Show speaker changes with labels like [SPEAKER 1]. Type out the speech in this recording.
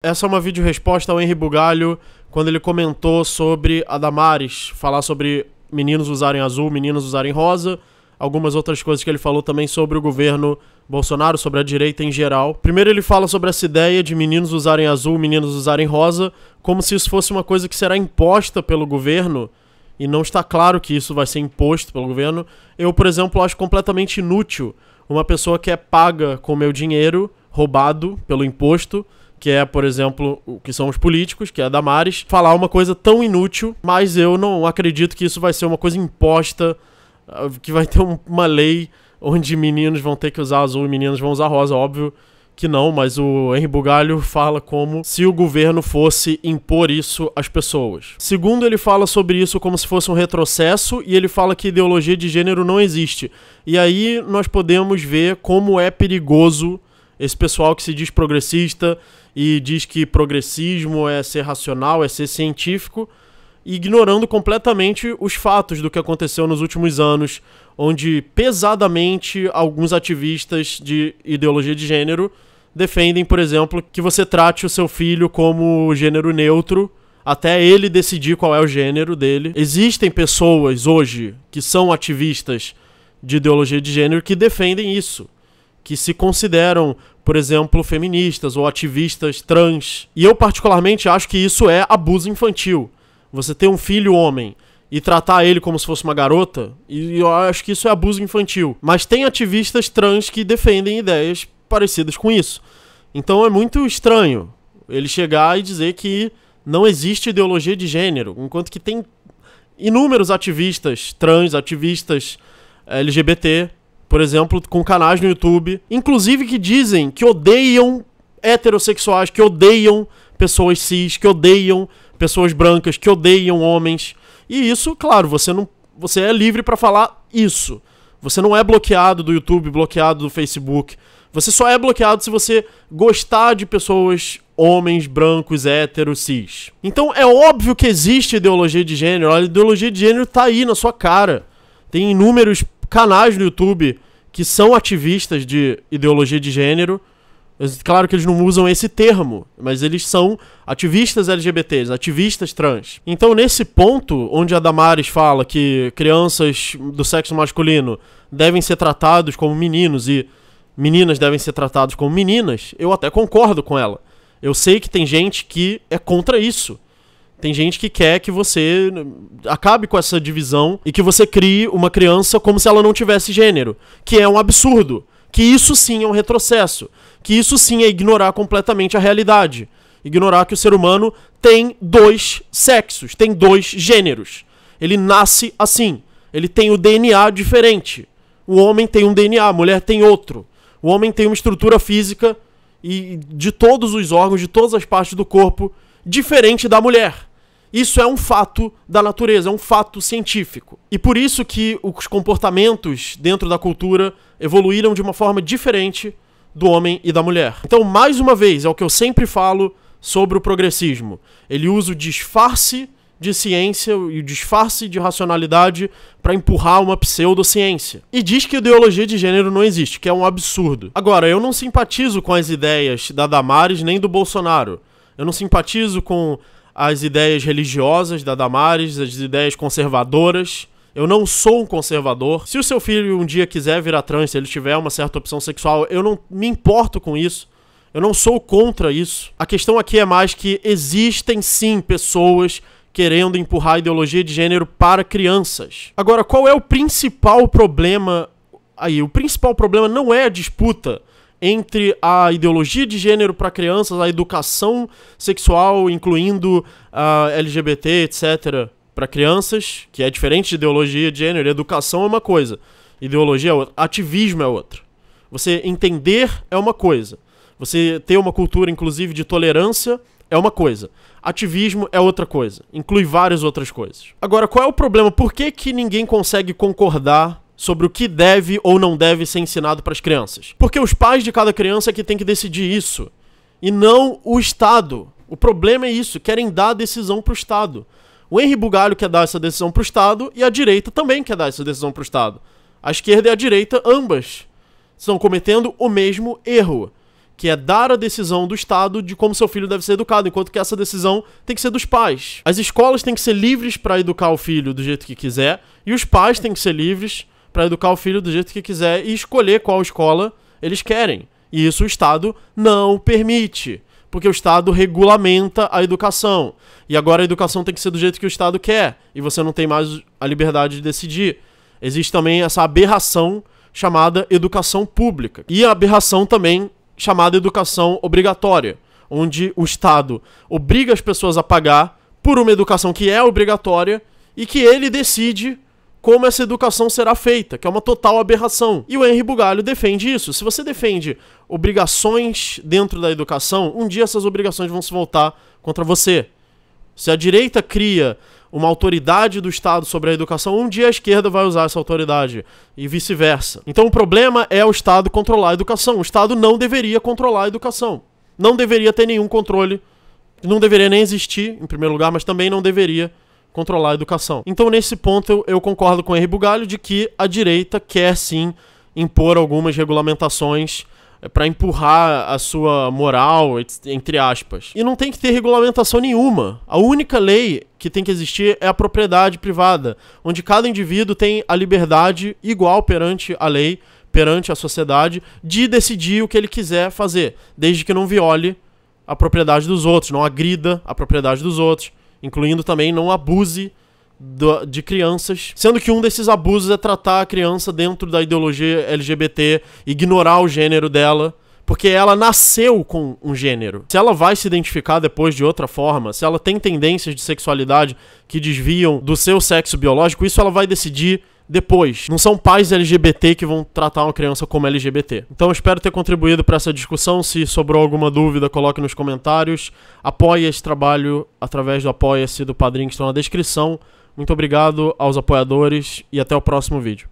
[SPEAKER 1] Essa é uma vídeo-resposta ao Henry Bugalho, quando ele comentou sobre a Damares, falar sobre meninos usarem azul, meninos usarem rosa, algumas outras coisas que ele falou também sobre o governo Bolsonaro, sobre a direita em geral. Primeiro ele fala sobre essa ideia de meninos usarem azul, meninos usarem rosa, como se isso fosse uma coisa que será imposta pelo governo, e não está claro que isso vai ser imposto pelo governo. Eu, por exemplo, acho completamente inútil uma pessoa que é paga com meu dinheiro, roubado pelo imposto, que é, por exemplo, o que são os políticos, que é a Damares, falar uma coisa tão inútil, mas eu não acredito que isso vai ser uma coisa imposta, que vai ter uma lei onde meninos vão ter que usar azul e meninas vão usar rosa. Óbvio que não, mas o Henry Bugalho fala como se o governo fosse impor isso às pessoas. Segundo, ele fala sobre isso como se fosse um retrocesso, e ele fala que ideologia de gênero não existe. E aí nós podemos ver como é perigoso esse pessoal que se diz progressista e diz que progressismo é ser racional, é ser científico, ignorando completamente os fatos do que aconteceu nos últimos anos, onde pesadamente alguns ativistas de ideologia de gênero defendem, por exemplo, que você trate o seu filho como gênero neutro, até ele decidir qual é o gênero dele. Existem pessoas hoje que são ativistas de ideologia de gênero que defendem isso, que se consideram, por exemplo, feministas ou ativistas trans. E eu particularmente acho que isso é abuso infantil. Você ter um filho homem e tratar ele como se fosse uma garota, e eu acho que isso é abuso infantil. Mas tem ativistas trans que defendem ideias parecidas com isso. Então é muito estranho ele chegar e dizer que não existe ideologia de gênero, enquanto que tem inúmeros ativistas trans, ativistas LGBT, por exemplo, com canais no YouTube, inclusive que dizem que odeiam heterossexuais, que odeiam pessoas cis, que odeiam pessoas brancas, que odeiam homens. E isso, claro, você é livre para falar isso. Você não é bloqueado do YouTube, bloqueado do Facebook. Você só é bloqueado se você gostar de pessoas, homens, brancos, héteros, cis. Então é óbvio que existe ideologia de gênero. A ideologia de gênero tá aí na sua cara. Tem inúmeros canais no YouTube que são ativistas de ideologia de gênero. Claro que eles não usam esse termo, mas eles são ativistas LGBTs, ativistas trans. Então, nesse ponto, onde a Damares fala que crianças do sexo masculino devem ser tratados como meninos e meninas devem ser tratadas como meninas, eu até concordo com ela. Eu sei que tem gente que é contra isso. Tem gente que quer que você acabe com essa divisão e que você crie uma criança como se ela não tivesse gênero, que é um absurdo, que isso sim é um retrocesso, que isso sim é ignorar completamente a realidade, ignorar que o ser humano tem dois sexos, tem dois gêneros. Ele nasce assim, ele tem o DNA diferente. O homem tem um DNA, a mulher tem outro. O homem tem uma estrutura física e de todos os órgãos, de todas as partes do corpo, diferente da mulher. Isso é um fato da natureza, é um fato científico. E por isso que os comportamentos dentro da cultura evoluíram de uma forma diferente do homem e da mulher. Então, mais uma vez, é o que eu sempre falo sobre o progressismo. Ele usa o disfarce de ciência e o disfarce de racionalidade para empurrar uma pseudociência. E diz que ideologia de gênero não existe, que é um absurdo. Agora, eu não simpatizo com as ideias da Damares nem do Bolsonaro. Eu não simpatizo com as ideias religiosas da Damares, as ideias conservadoras. Eu não sou um conservador. Se o seu filho um dia quiser virar trans, se ele tiver uma certa opção sexual, eu não me importo com isso. Eu não sou contra isso. A questão aqui é mais que existem sim pessoas querendo empurrar a ideologia de gênero para crianças. Agora, qual é o principal problema aí? O principal problema não é a disputa entre a ideologia de gênero para crianças, a educação sexual, incluindo a LGBT, etc., para crianças, que é diferente de ideologia de gênero. Educação é uma coisa, ideologia é outra, ativismo é outra. Você entender é uma coisa, você ter uma cultura, inclusive, de tolerância é uma coisa, ativismo é outra coisa, inclui várias outras coisas. Agora, qual é o problema? Por que ninguém consegue concordar sobre o que deve ou não deve ser ensinado para as crianças? Porque os pais de cada criança é que tem que decidir isso, e não o Estado. O problema é isso, querem dar a decisão para o Estado. O Henry Bugalho quer dar essa decisão para o Estado, e a direita também quer dar essa decisão para o Estado. A esquerda e a direita, ambas, estão cometendo o mesmo erro, que é dar a decisão do Estado de como seu filho deve ser educado, enquanto que essa decisão tem que ser dos pais. As escolas têm que ser livres para educar o filho do jeito que quiser, e os pais têm que ser livres para educar o filho do jeito que quiser e escolher qual escola eles querem. E isso o Estado não permite, porque o Estado regulamenta a educação. E agora a educação tem que ser do jeito que o Estado quer, e você não tem mais a liberdade de decidir. Existe também essa aberração chamada educação pública. E a aberração também chamada educação obrigatória, onde o Estado obriga as pessoas a pagar por uma educação que é obrigatória e que ele decide como essa educação será feita, que é uma total aberração. E o Henri Bugalho defende isso. Se você defende obrigações dentro da educação, um dia essas obrigações vão se voltar contra você. Se a direita cria uma autoridade do Estado sobre a educação, um dia a esquerda vai usar essa autoridade e vice-versa. Então o problema é o Estado controlar a educação. O Estado não deveria controlar a educação. Não deveria ter nenhum controle. Não deveria nem existir, em primeiro lugar, mas também não deveria controlar a educação. Então nesse ponto eu concordo com o Henri Bugalho de que a direita quer sim impor algumas regulamentações para empurrar a sua moral, entre aspas. E não tem que ter regulamentação nenhuma. A única lei que tem que existir é a propriedade privada, onde cada indivíduo tem a liberdade igual perante a lei, perante a sociedade, de decidir o que ele quiser fazer, desde que não viole a propriedade dos outros, não agrida a propriedade dos outros, incluindo também não abuse de crianças, sendo que um desses abusos é tratar a criança dentro da ideologia LGBT, ignorar o gênero dela, porque ela nasceu com um gênero. Se ela vai se identificar depois de outra forma, se ela tem tendências de sexualidade que desviam do seu sexo biológico, isso ela vai decidir depois. Não são pais LGBT que vão tratar uma criança como LGBT. Então eu espero ter contribuído para essa discussão. Se sobrou alguma dúvida, coloque nos comentários. Apoie esse trabalho através do Apoia-se do Padrinho que estão na descrição. Muito obrigado aos apoiadores e até o próximo vídeo.